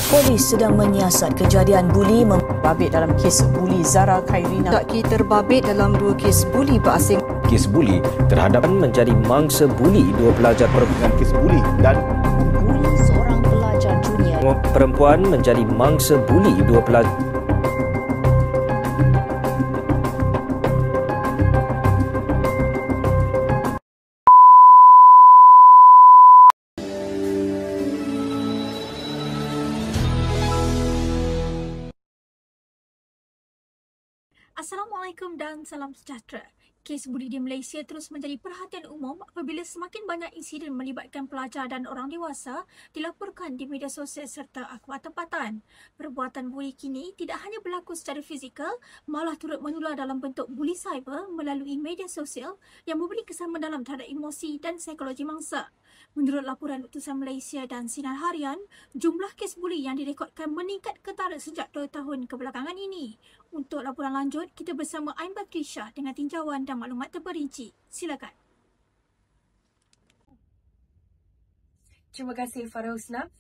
Polis sedang menyiasat kejadian buli terbabit dalam kes buli Zara Khairina. Lelaki terbabit dalam 2 kes buli berasing. Kes buli terhadap menjadi mangsa buli 2 pelajar perempuan. Kes buli dan Buli seorang pelajar junior. Perempuan menjadi mangsa buli 2 pelajar. Assalamualaikum dan salam sejahtera. Kes buli di Malaysia terus menjadi perhatian umum apabila semakin banyak insiden melibatkan pelajar dan orang dewasa dilaporkan di media sosial serta akhbar tempatan. Perbuatan buli kini tidak hanya berlaku secara fizikal, malah turut menular dalam bentuk buli cyber melalui media sosial yang memberi kesan mendalam terhadap emosi dan psikologi mangsa. Menurut laporan Utusan Malaysia dan Sinar Harian, jumlah kes buli yang direkodkan meningkat ketara sejak 2 tahun kebelakangan ini. Untuk laporan lanjut, kita bersama Ain Batrisha dengan tinjauan dan maklumat terperinci. Silakan. Terima kasih Farah Husna.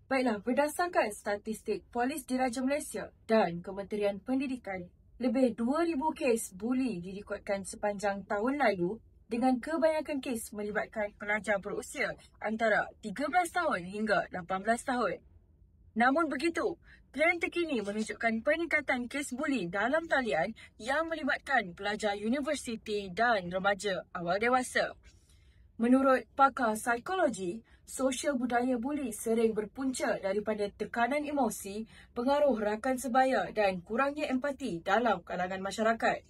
Baiklah, berdasarkan statistik Polis Diraja Malaysia dan Kementerian Pendidikan, lebih 2,000 kes buli direkodkan sepanjang tahun lalu dengan kebanyakan kes melibatkan pelajar berusia antara 13 tahun hingga 18 tahun. Namun begitu, trend terkini menunjukkan peningkatan kes buli dalam talian yang melibatkan pelajar universiti dan remaja awal dewasa. Menurut pakar psikologi, sosial budaya buli sering berpunca daripada tekanan emosi, pengaruh rakan sebaya dan kurangnya empati dalam kalangan masyarakat.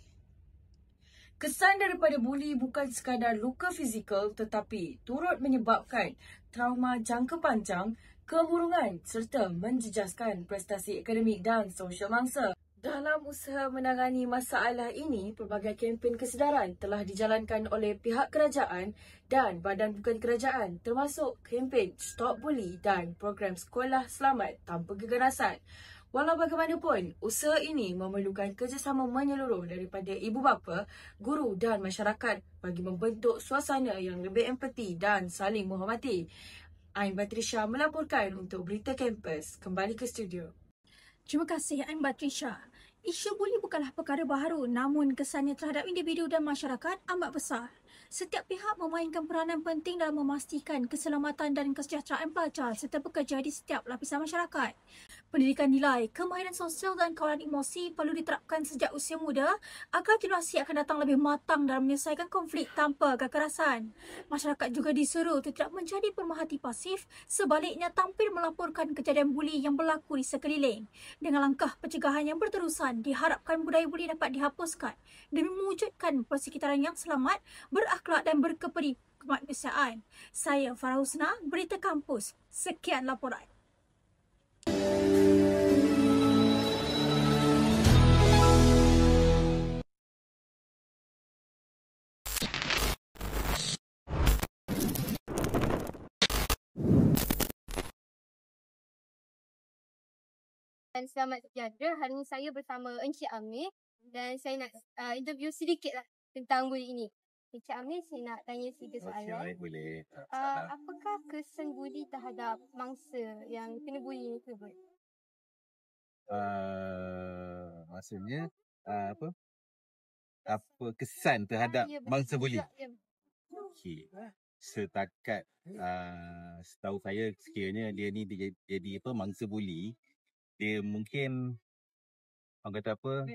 Kesan daripada buli bukan sekadar luka fizikal tetapi turut menyebabkan trauma jangka panjang, kemurungan serta menjejaskan prestasi akademik dan sosial mangsa. Dalam usaha menangani masalah ini, pelbagai kempen kesedaran telah dijalankan oleh pihak kerajaan dan badan bukan kerajaan termasuk kempen Stop Buli dan program Sekolah Selamat Tanpa Keganasan. Walau bagaimanapun, usaha ini memerlukan kerjasama menyeluruh daripada ibu bapa, guru dan masyarakat bagi membentuk suasana yang lebih empati dan saling menghormati. Ain Batrisha melaporkan untuk Berita Kampus. Kembali ke studio. Terima kasih Ain Batrisha. Isu buli bukanlah perkara baharu, namun kesannya terhadap individu dan masyarakat amat besar. Setiap pihak memainkan peranan penting dalam memastikan keselamatan dan kesejahteraan pelajar serta pekerja di setiap lapisan masyarakat. Pendidikan nilai, kemahiran sosial dan kawalan emosi perlu diterapkan sejak usia muda agar generasi akan datang lebih matang dalam menyelesaikan konflik tanpa kekerasan. Masyarakat juga disuruh untuk tidak menjadi pemerhati pasif, sebaliknya tampil melaporkan kejadian buli yang berlaku di sekeliling. Dengan langkah pencegahan yang berterusan, diharapkan budaya buli dapat dihapuskan demi mewujudkan persekitaran yang selamat, berakhlak dan berkeperi kemanusiaan. Saya Farah Husna, Berita Kampus. Sekian laporan. Dan selamat sejahtera. Hari ini saya bersama Encik Amir dan saya nak interview sedikit lah tentang buli ini. Encik Amir, saya nak tanya 3 soalan. boleh. Apakah kesan buli terhadap mangsa yang kena buli tersebut? Maksudnya apa kesan terhadap Ya, mangsa buli? Ya. Okey. Setakat setahu saya sekiranya dia ni jadi mangsa buli, dia mungkin orang kata apa,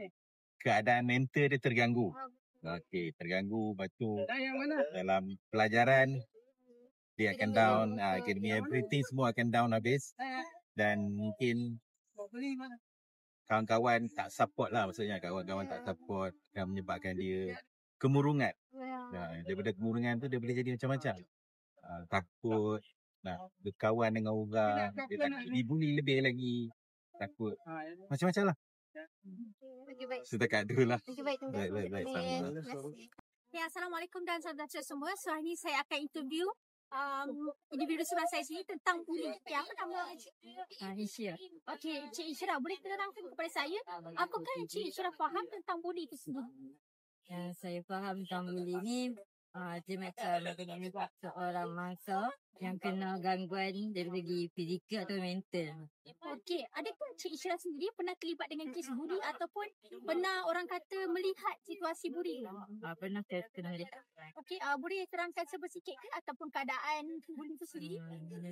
keadaan mental dia terganggu. Okey, terganggu, lepas tu dalam pelajaran dia akan down, akademi everything semua akan down habis, dan mungkin kawan-kawan tak support lah, maksudnya kawan-kawan tak support akan menyebabkan dia kemurungan. Daripada kemurungan tu dia boleh jadi macam-macam. Takut nak berkawan dengan orang, dia tak dibuli lebih lagi, takut macam-macam lah. Okey, baik. Setakat tu lah. Okey, baik. Terima kasih. Baik. Terima kasih. Ya, Assalamualaikum dan salam sejahtera semua. So, hari ini saya akan interview individu sebelah saya sini tentang buli. Okay, apa nama Encik? Isyira. Okey, Encik Isyira, boleh terangkan kepada saya apakah Encik Isyira faham tentang buli itu sendiri? Yang saya faham tentang buli ni, dia macam seorang mangsa yang kena gangguan dari segi fizikal atau mental. Okey, adakah Cik Isyra sendiri pernah terlibat dengan kes buli ataupun pernah orang kata melihat situasi buli? Pernah kena lihat. Okey, boleh terangkan sedikit ke ataupun keadaan buli itu sendiri?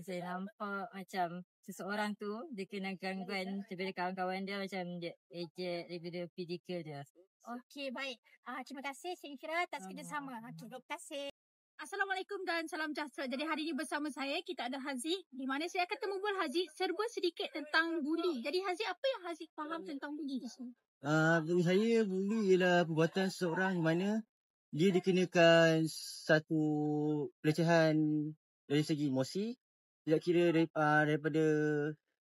Saya nampak macam seseorang tu dia kena gangguan daripada kawan-kawan dia, macam dia ejek daripada fizikal dia. Okey, baik. Terima kasih Cik Isyra atas kerjasama. Okey, terima kasih. Assalamualaikum dan salam sejahtera. Jadi hari ini bersama saya, kita ada Haziq, di mana saya akan temubual Haziq serba sedikit tentang buli. Jadi Haziq, apa yang Haziq faham tentang buli di sini? Bagi saya, buli ialah perbuatan seseorang di mana dia dikenakan satu pelecehan dari segi emosi, tidak kira daripada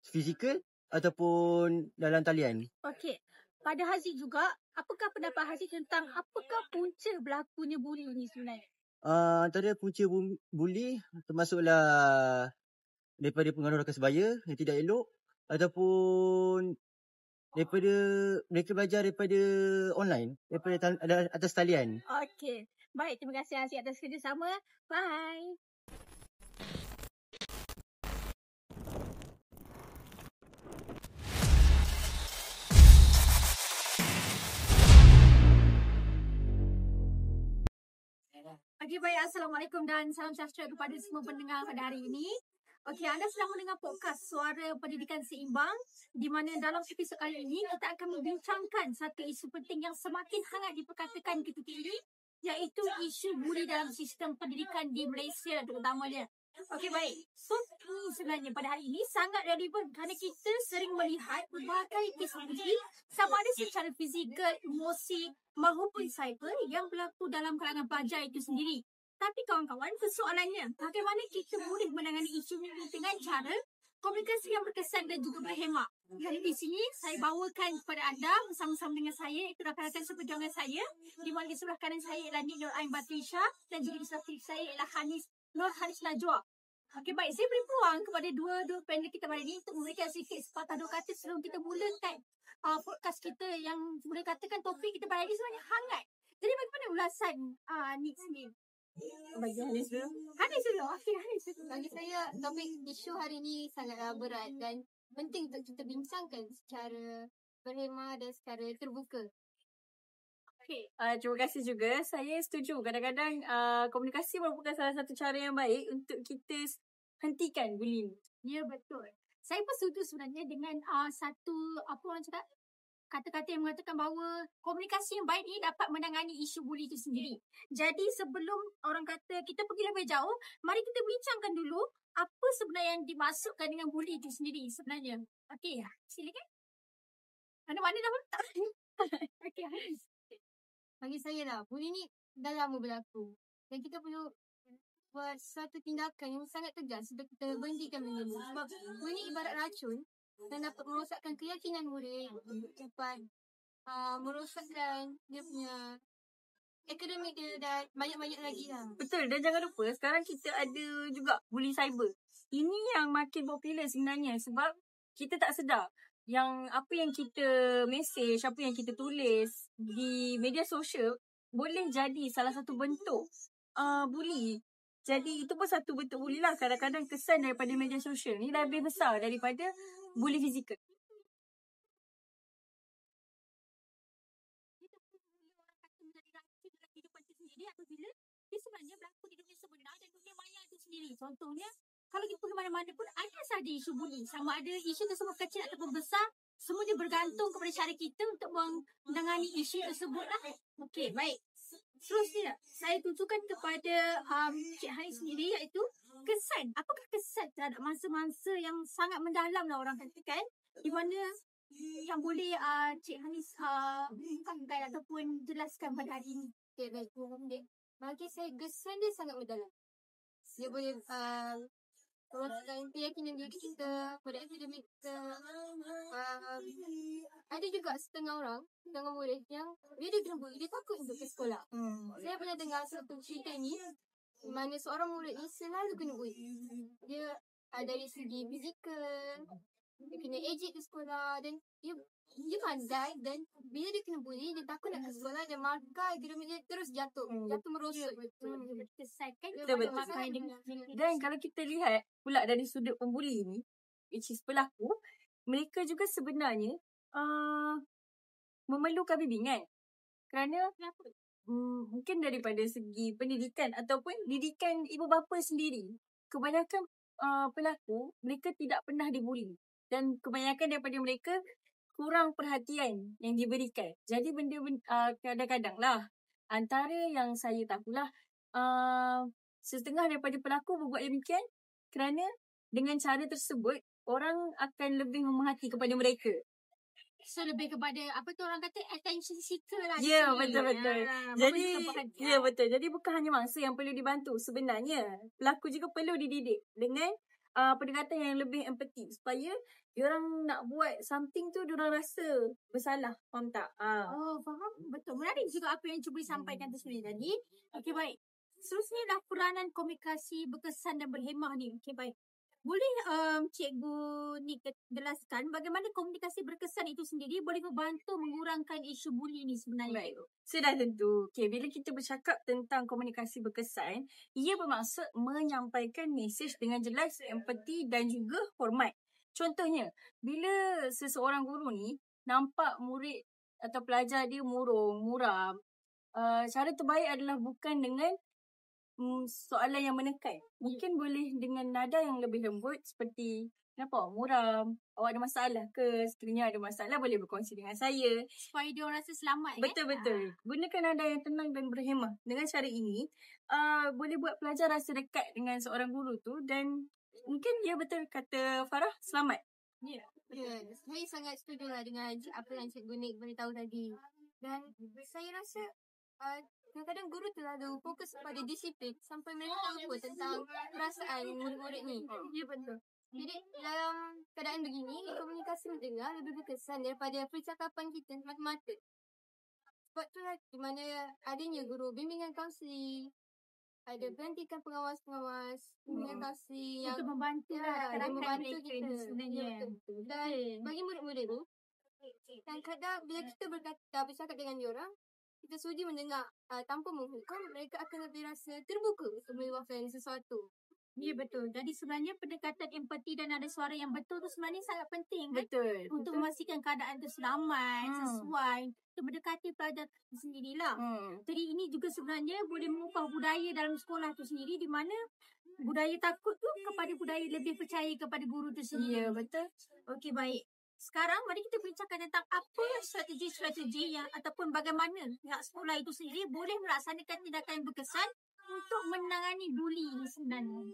fizikal ataupun dalam talian. Okey, pada Haziq juga, apakah pendapat Haziq tentang apakah punca berlakunya buli ini sebenarnya? Antara punca buli termasuklah daripada pengaruh rakan sebaya yang tidak elok, ataupun daripada mereka belajar daripada online, daripada atas talian. Okey, baik, terima kasih Haziq atas kerjasama. Bye. Okey, baik. Assalamualaikum dan salam sejahtera kepada semua pendengar pada hari ini. Okey, anda sedang mendengar podcast Suara Pendidikan Seimbang, di mana dalam episod kali ini kita akan membincangkan satu isu penting yang semakin hangat diperkatakan ketika ini, iaitu isu buli dalam sistem pendidikan di Malaysia terutamanya. Okey, baik. So, ini sebenarnya pada hari ini sangat relevan kerana kita sering melihat berbagai kes buli sama ada secara fizikal, emosi maupun cyber yang berlaku dalam kalangan pelajar itu sendiri. Tapi kawan-kawan, persoalannya, bagaimana kita boleh menangani isu ini dengan cara komunikasi yang berkesan dan juga berhemah. Jadi di sini saya bawakan kepada anda bersama-sama dengan saya, itu rakan-rakan seperjuangan saya, di mana di sebelah kanan saya ialah Nik Nur Ain Batrisha dan juga di sebelah kiri saya ialah Nur Hanis Najwa. Okey, baik, saya beri peluang kepada dua panel kita pada ini untuk memberikan sedikit sepatah dua kata sebelum kita mulakan podcast kita yang boleh katakan topik kita pada hari ini sebenarnya hangat. Jadi bagaimana ulasan Nik sendiri? Bagi Hanis dulu. Hanis dulu. Okey, Hanis dulu. Bagi saya, topik isu hari ini sangatlah berat dan penting untuk kita bincangkan secara berhemah dan secara terbuka. Okay. Terima kasih juga. Saya setuju. Kadang-kadang komunikasi merupakan salah satu cara yang baik untuk kita hentikan bullying. Ya, betul. Saya pun setuju sebenarnya dengan satu, apa orang cakap, kata-kata yang mengatakan bahawa komunikasi yang baik ini dapat menangani isu buli itu sendiri. Jadi sebelum orang kata kita pergi lebih jauh, mari kita bincangkan dulu apa sebenarnya yang dimaksudkan dengan buli itu sendiri sebenarnya. Okey, silakan. Mana-mana dah letak. Okey, Hanis. Bagi saya lah, buli ni dah lama berlaku. Dan kita perlu buat satu tindakan yang sangat tegas untuk kita berhentikan benda ni. Sebab buli ni ibarat racun dan dapat merosakkan keyakinan murid, dapat merosakkan dia punya akademik dia dan banyak-banyak lagi lah. Betul, dan jangan lupa sekarang kita ada juga buli cyber. Ini yang makin popular sebenarnya sebab kita tak sedar yang apa yang kita message, apa yang kita tulis di media sosial boleh jadi salah satu bentuk buli. Jadi itu pun satu bentuk buli lah. Kadang-kadang kesan daripada media sosial ni lebih besar daripada buli fizikal. Apabila dia sebenarnya berlaku di dunia sebenar dan dunia maya itu sendiri. Contohnya, kalau kita pergi mana-mana pun ada sahaja isu buli. Sama ada isu tersebut kecil ataupun besar, semuanya bergantung kepada cara kita untuk menangani isu tersebut lah. Okey, baik. Seterusnya, saya tunjukkan kepada Cik Hanis sendiri iaitu kesan. Apakah kesan terhadap mangsa-mangsa yang sangat mendalam lah orang katakan, di mana yang boleh Cik Hanis ungkapkan ataupun jelaskan pada hari ini? Okay, baik. Bagi saya, kesan dia sangat mendalam. Dia boleh merosakkan keyakinan diri kita pada akademik kita. Ada juga setengah orang, setengah murid yang dia kena bully, dia takut untuk ke sekolah. Saya pernah dengar satu cerita ni, di mana seorang murid ni selalu kena bully. Dia dari segi fizikal, dia kena ejek ke sekolah dan dia pandai dan bila dia kena bully, dia takut nak ke sekolah dan markah dia terus jatuh merosot. Kesaikan Dan kalau kita lihat pula dari sudut pembuli ni, which is pelaku, mereka juga sebenarnya memerlukan bimbingan. Kerana mungkin daripada segi pendidikan ataupun didikan ibu bapa sendiri. Kebanyakan pelaku, mereka tidak pernah dibuli. Dan kebanyakan daripada mereka kurang perhatian yang diberikan. Jadi kadang-kadang lah, antara yang saya tahulah, setengah daripada pelaku berbuat demikian kerana dengan cara tersebut, orang akan lebih memerhati kepada mereka. So lebih kepada orang kata attention seeker lah. Ya, betul-betul. Jadi bukan hanya mangsa yang perlu dibantu. Sebenarnya pelaku juga perlu dididik dengan pendekatan yang lebih empati supaya diorang nak buat something tu diorang rasa bersalah. Faham tak? Faham. Betul. Menarik juga apa yang cuba disampaikan tu sendiri tadi. Okey, baik. Seterusnya dah peranan komunikasi berkesan dan berhemah ni. Okey, baik. Boleh Cikgu ni jelaskan bagaimana komunikasi berkesan itu sendiri boleh membantu mengurangkan isu buli ni sebenarnya? Baik. Sudah tentu. Okay, bila kita bercakap tentang komunikasi berkesan, ia bermaksud menyampaikan mesej dengan jelas, empati dan juga hormat. Contohnya, bila seseorang guru ni nampak murid atau pelajar dia murung, muram, cara terbaik adalah bukan dengan soalan yang menekan. Mungkin boleh dengan nada yang lebih lembut seperti, kenapa muram? Awak ada masalah ke? Sekiranya ada masalah boleh berkongsi dengan saya. Supaya dia rasa selamat. Betul-betul. Gunakan nada yang tenang dan berhemah. Dengan cara ini, boleh buat pelajar rasa dekat dengan seorang guru tu dan mungkin dia betul kata Farah, selamat. Ya, saya sangat setuju lah dengan apa yang Cikgu Nik beritahu tadi. Dan saya rasa kadang-kadang guru terlalu fokus pada disiplin sampai mereka lupa tentang perasaan murid-murid ni. Ya, betul. Jadi dalam keadaan begini, komunikasi mendengar lebih berkesan daripada percakapan kita mata-mata. Sebab itulah di mana adanya guru bimbingan kaunseling, ada pelantikan pengawas-pengawas, bimbingan kaunseling yang membantu kita sebenarnya. Dan bagi murid-murid ni, kadang-kadang bila kita bercakap dengan diorang, kita sudi mendengar tanpa menghukum, mereka akan lebih rasa terbuka untuk meluahkan sesuatu. Ya, betul. Jadi sebenarnya pendekatan empati dan ada suara yang betul tu sebenarnya sangat penting kan? Betul. Untuk memastikan keadaan tu selamat, sesuai. Untuk mendekati pelajar tu sendirilah. Jadi ini juga sebenarnya boleh mengubah budaya dalam sekolah tu sendiri di mana budaya takut tu kepada budaya lebih percaya kepada guru tu sendiri. Ya, betul. Okey, baik. Sekarang mari kita bincangkan tentang apa strategi-strategi yang ataupun bagaimana pihak sekolah itu sendiri boleh melaksanakan tindakan yang berkesan untuk menangani buli sebenarnya.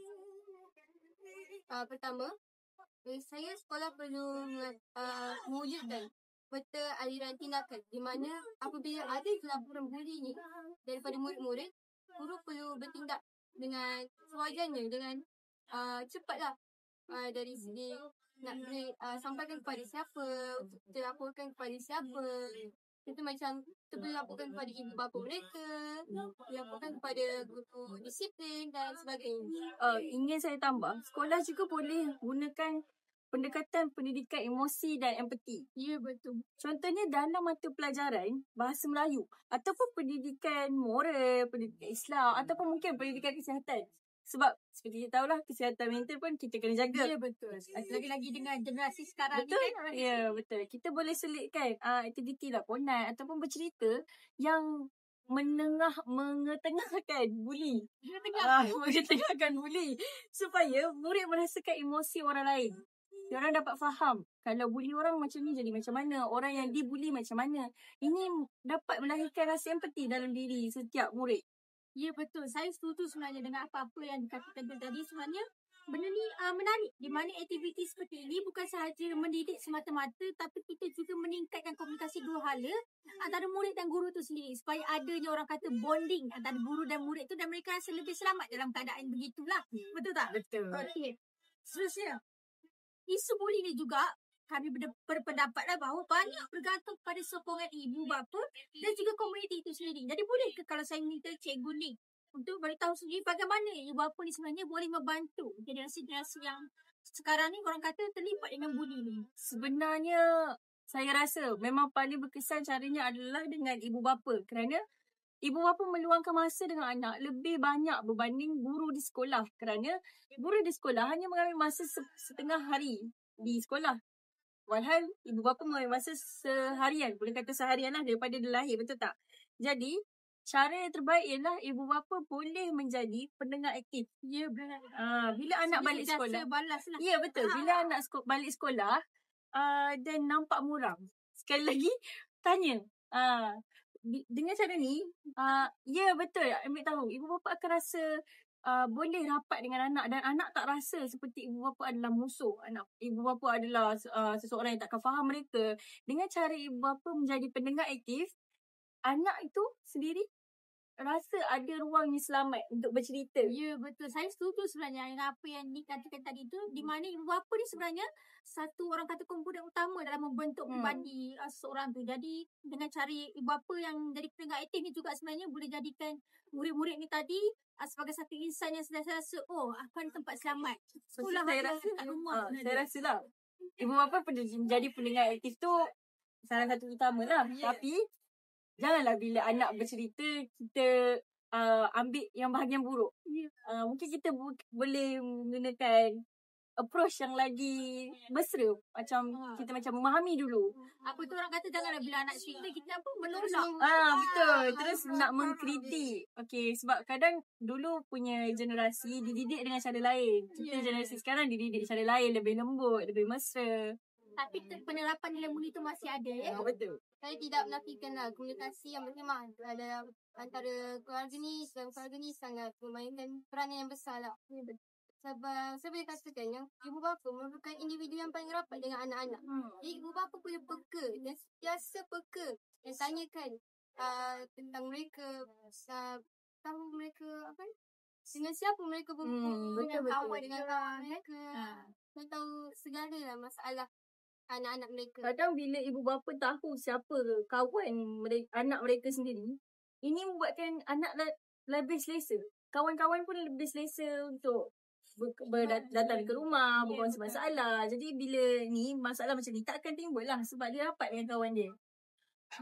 Pertama, saya sekolah perlu mewujudkan peta aliran tindakan di mana apabila ada laporan buli ni daripada murid-murid, guru perlu bertindak dengan sewajarnya, dengan cepatlah dari segi nak sampaikan kepada siapa, kita laporkan kepada siapa. Kita macam kita boleh laporkan kepada ibu bapa mereka, laporkan kepada guru disiplin dan sebagainya. Ingin saya tambah, sekolah juga boleh gunakan pendekatan pendidikan emosi dan empati. Ya, betul. Contohnya dalam mata pelajaran bahasa Melayu ataupun pendidikan moral, pendidikan Islam ataupun mungkin pendidikan kesihatan. Sebab seperti kita tahulah kesihatan mental pun kita kena jaga. Ya, betul. Lagi-lagi dengan generasi sekarang betul? ni kan. Ya, betul. Kita boleh selitkan aktiviti laporan ataupun bercerita yang mengetengahkan buli. Mengetengahkan buli. Supaya murid merasakan emosi orang lain. Diorang dapat faham kalau buli orang macam ni jadi macam mana, orang yang dibuli macam mana. Ini dapat melahirkan rasa empati dalam diri setiap murid. Ya, betul. Saya setuju sebenarnya dengan apa-apa yang dikatakan tadi. Sebenarnya benda ni menarik. Di mana aktiviti seperti ini bukan sahaja mendidik semata-mata, tapi kita juga meningkatkan komunikasi dua hala antara murid dan guru tu sendiri. Supaya adanya orang kata bonding antara guru dan murid tu dan mereka rasa lebih selamat dalam keadaan begitulah. Betul tak? Betul. Okey. Seterusnya, isu buli ni juga kami berpendapatlah bahawa banyak bergantung pada sokongan ibu bapa dan juga komuniti itu sendiri. Jadi boleh ke kalau saya minta Cikgu Nik untuk beritahu sendiri bagaimana ibu bapa ni sebenarnya boleh membantu generasi-generasi yang sekarang ni orang kata terlibat dengan buli ni? Sebenarnya saya rasa memang paling berkesan caranya adalah dengan ibu bapa, kerana ibu bapa meluangkan masa dengan anak lebih banyak berbanding guru di sekolah, kerana guru di sekolah hanya mengambil masa setengah hari di sekolah. Walhal ibu bapa mengambil masa seharian, boleh kata seharian lah daripada dia lahir, betul tak? Jadi cara yang terbaik ialah ibu bapa boleh menjadi pendengar aktif. Ya, benar. Bila anak balik sekolah. Balas lah. Ya, betul. Bila anak balik sekolah dan nampak muram, sekali lagi tanya. Dengan cara ni, ya betul, ambil tahu. Ibu bapa akan rasa boleh rapat dengan anak, dan anak tak rasa seperti ibu bapa adalah musuh. Ibu bapa adalah seseorang yang takkan faham mereka. Dengan cara ibu bapa menjadi pendengar aktif, anak itu sendiri rasa ada ruang yang selamat untuk bercerita. Ya, betul. Saya setuju sebenarnya dengan apa yang dikatakan tadi tu, di mana ibu bapa ni sebenarnya satu orang kata komponen utama dalam membentuk pribadi seseorang tu. Jadi dengan cara ibu bapa yang jadi pendengar aktif ni juga sebenarnya boleh jadikan murid-murid ni tadi sebagai satu insan yang rasa akan tempat selamat. Sekolah saya rasa kat rumah. saya rasa lah ibu bapa jadi pendengar aktif tu salah satu utama lah. Tapi janganlah bila anak bercerita kita ambil yang bahagian buruk. Mungkin kita boleh menggunakan approach yang lagi mesra, macam kita macam memahami dulu. Apa tu orang kata, janganlah bila anak cerita kita menolak. Betul. Terus nak mengkritik. Okey, sebab kadang dulu punya generasi dididik dengan cara lain. Kita generasi sekarang dididik cara lain, lebih lembut, lebih mesra. Tapi penerapan nilai mulia tu masih ada ya. Betul. Saya tidak menafikan komunikasi yang berkhidmat antara keluarga ni dan keluarga ni sangat memainkan peranan yang besar lah. Sebab saya boleh katakan yang ibu bapa merupakan individu yang paling rapat dengan anak-anak. Jadi ibu bapa boleh peka dan sentiasa peka dan tanyakan tentang mereka, tahu mereka dengan siapa mereka berhubung, dengan kawan dengan kawan mereka. Dan tahu segala lah masalah anak-anak mereka. Kadang bila ibu bapa tahu siapa kawan anak mereka sendiri, ini membuatkan anak lebih selesa. Kawan-kawan pun lebih selesa untuk datang ke rumah, berkongsi masalah. Jadi bila ni masalah macam ni tak akan timbul lah sebab dia rapat dengan kawan dia.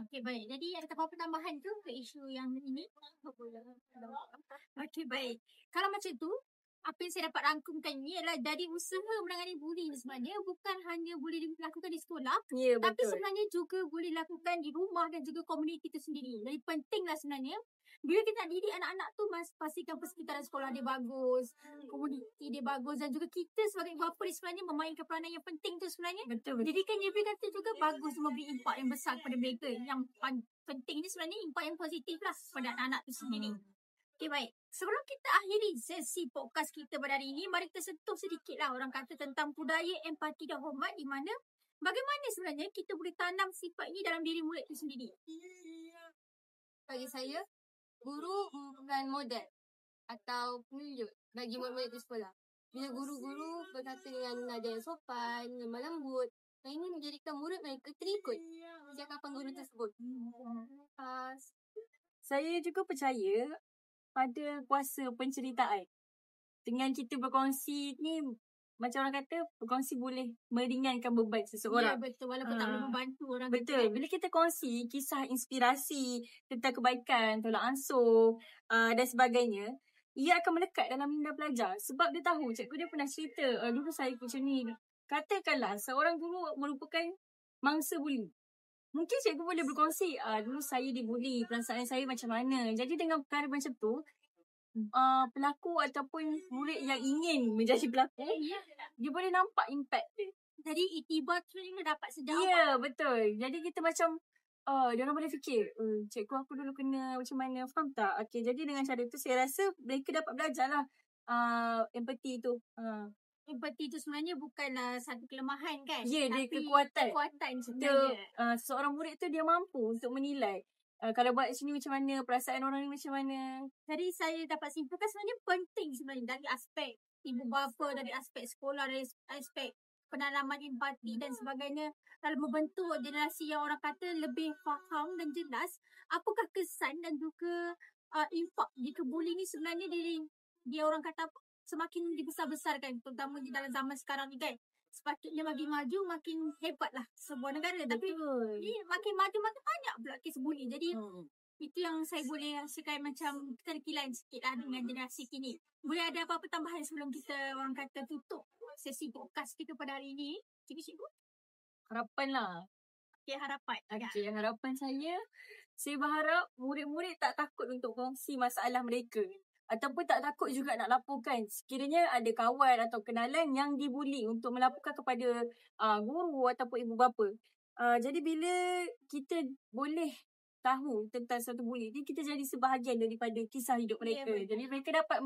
Okey, baik. Jadi ada apa-apa tambahan tu ke isu yang ini? Okey, baik. Kalau macam tu, apa yang saya dapat rangkumkan ni adalah dari usaha menangani buli sebenarnya bukan hanya boleh dilakukan di sekolah, tapi sebenarnya juga boleh dilakukan di rumah dan juga komuniti itu sendiri. Jadi pentinglah sebenarnya bila kita nak didik anak-anak tu, pastikan persekitaran sekolah dia bagus, komuniti dia bagus, dan juga kita sebagai ibu bapa ni sebenarnya memainkan peranan yang penting tu sebenarnya. Betul. Didikan dia kata juga bagus, memberi impak yang besar kepada mereka. Yang penting ni sebenarnya impak yang positif lah kepada anak-anak tu sendiri. Okay, baik. Sebelum kita akhiri sesi podcast kita pada hari ini, mari kita sentuh sedikitlah orang kata tentang budaya empati dan hormat, di mana bagaimana sebenarnya kita boleh tanam sifat ini dalam diri murid itu sendiri. Bagi saya, guru merupakan model atau penunjuk bagi murid-murid di sekolah. Bila guru-guru berkata dengan nada yang sopan, lemah lembut, dan ini menjadikan murid mereka terikut cakapan guru tersebut. Saya juga percaya pada kuasa penceritaan. Dengan kita berkongsi ni, macam orang kata, berkongsi boleh meringankan beban seseorang. Ya, betul. Walaupun tak boleh membantu orang. Betul. Bila kita kongsi kisah inspirasi tentang kebaikan, tolak ansur dan sebagainya, ia akan melekat dalam minda pelajar. Sebab dia tahu, cikgu dia pernah cerita, dulu saya macam ni. Katakanlah, seorang guru merupakan mangsa buli. Mungkin cikgu boleh berkongsi, dulu saya dibuli, perasaan saya macam mana. Jadi dengan perkara macam tu, pelaku ataupun murid yang ingin menjadi pelaku, dia boleh nampak impact dia. Jadi iktibar tu dia dapat sedar. Ya, betul. Jadi kita macam, dia orang boleh fikir, cikgu aku dulu kena macam mana, faham tak? Okay, jadi dengan cara tu saya rasa mereka dapat belajar lah empati tu. Empati itu sebenarnya bukanlah satu kelemahan kan? Ya, dia kekuatan. Kekuatan sebenarnya. Seorang murid tu dia mampu untuk menilai. Kalau buat sini macam mana, perasaan orang ni macam mana. Jadi saya dapat simpulkan sebenarnya penting sebenarnya dari aspek ibu bapa, dari aspek sekolah, dari aspek penanaman empati dan sebagainya dalam membentuk generasi yang orang kata lebih faham dan jelas apakah kesan dan juga impak jika buli ni sebenarnya dia orang kata apa? semakin dibesar-besarkan, terutama di dalam zaman sekarang ni kan. Sepatutnya makin maju, makin hebatlah sebuah negara. Tapi ni makin maju, makin banyak pula kes buli. Jadi itu yang saya boleh rasakan macam keterkilan sikit lah dengan generasi kini. Boleh ada apa-apa tambahan sebelum kita orang kata tutup sesi podcast kita pada hari ini? Cikgu-cikgu? Harapan lah. Okay, harapan. Okay, harapan saya berharap murid-murid tak takut untuk kongsi masalah mereka. Ataupun tak takut juga nak laporkan. Sekiranya ada kawan atau kenalan yang dibuli untuk melaporkan kepada guru ataupun ibu bapa. Jadi bila kita boleh tahu tentang satu buli ni, kita jadi sebahagian daripada kisah hidup mereka. Jadi mereka dapat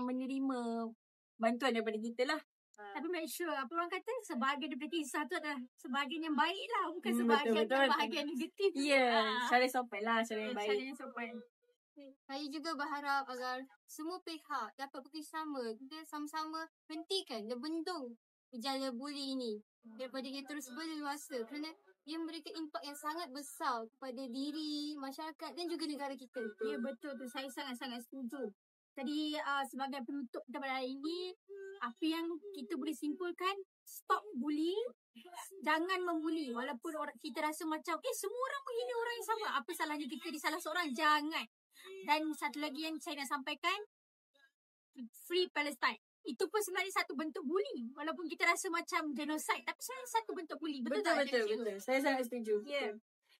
menerima bantuan daripada kita lah. Tapi make sure apa orang kata sebahagian daripada kisah tu adalah sebahagian yang baik lah, bukan sebahagian negatif. Cara sopan lah, cara yang baik. Cara yang sopan. Saya juga berharap agar semua pihak dapat bekerjasama. Kita sama-sama hentikan dan bendung gejala buli ini daripada dia terus berleluasa, kerana dia memberikan impak yang sangat besar kepada diri, masyarakat dan juga negara kita. Ya, betul tu. Saya sangat-sangat setuju. Tadi sebagai penutup pada hari ini, apa yang kita boleh simpulkan, stop bully, jangan membuli. Walaupun kita rasa macam semua orang menghina orang yang sama, apa salahnya kita di salah seorang? Jangan. Dan satu lagi yang saya nak sampaikan, Free Palestine. Itu pun sebenarnya satu bentuk bully. Walaupun kita rasa macam genocide, tapi sebenarnya satu bentuk bully. Betul. Saya sangat setuju.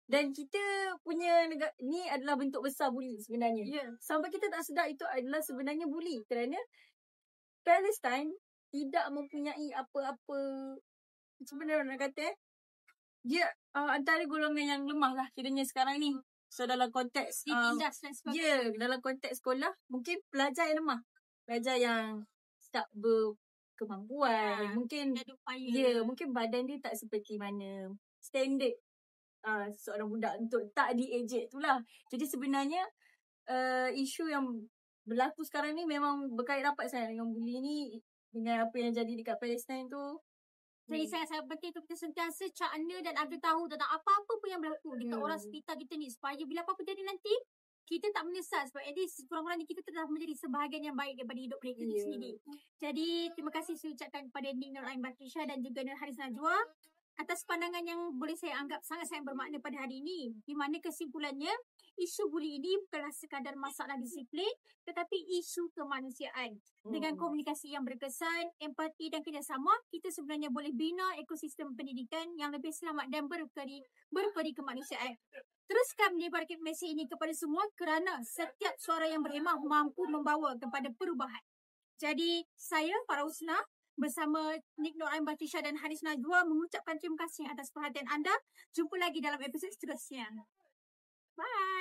Dan kita punya negara ni adalah bentuk besar bully sebenarnya. Sampai kita tak sedar itu adalah sebenarnya bully. Kerana Palestine tidak mempunyai apa-apa, macam mana orang kata, dia antara golongan yang lemah lah kiranya sekarang ni. So dalam konteks dalam konteks sekolah, mungkin pelajar yang lemah, pelajar yang tak berkemampuan, mungkin mungkin badan dia tak seperti mana standard seorang budak untuk tak diejek tu lah. Jadi sebenarnya isu yang berlaku sekarang ni memang berkait rapat sangat dengan bully ni, dengan apa yang jadi dekat Palestin tu. Jadi sangat-sangat penting untuk kita sentiasa cakna dan ada tahu tentang apa-apa pun yang berlaku dekat orang sekitar kita ni, supaya bila apa-apa jadi nanti, kita tak menyesal. Sebab at least kurang-kurangnya kita telah menjadi sebahagian yang baik daripada hidup mereka sendiri. Jadi terima kasih saya ucapkan kepada Nik Nur Ain Batrisya dan juga Nur Haris Najwa atas pandangan yang boleh saya anggap sangat-sangat bermakna pada hari ini. Di mana kesimpulannya, isu buli ini bukanlah sekadar masalah disiplin, tetapi isu kemanusiaan. Dengan komunikasi yang berkesan, empati dan kerjasama, kita sebenarnya boleh bina ekosistem pendidikan yang lebih selamat dan berperi kemanusiaan. Teruskan menyebarkan mesej ini kepada semua, kerana setiap suara yang berhemah mampu membawa kepada perubahan. Jadi, saya Farah Husna bersama Nik Nur Ain Batrisya dan Haris Najwa mengucapkan terima kasih atas perhatian anda. Jumpa lagi dalam episod seterusnya. Bye.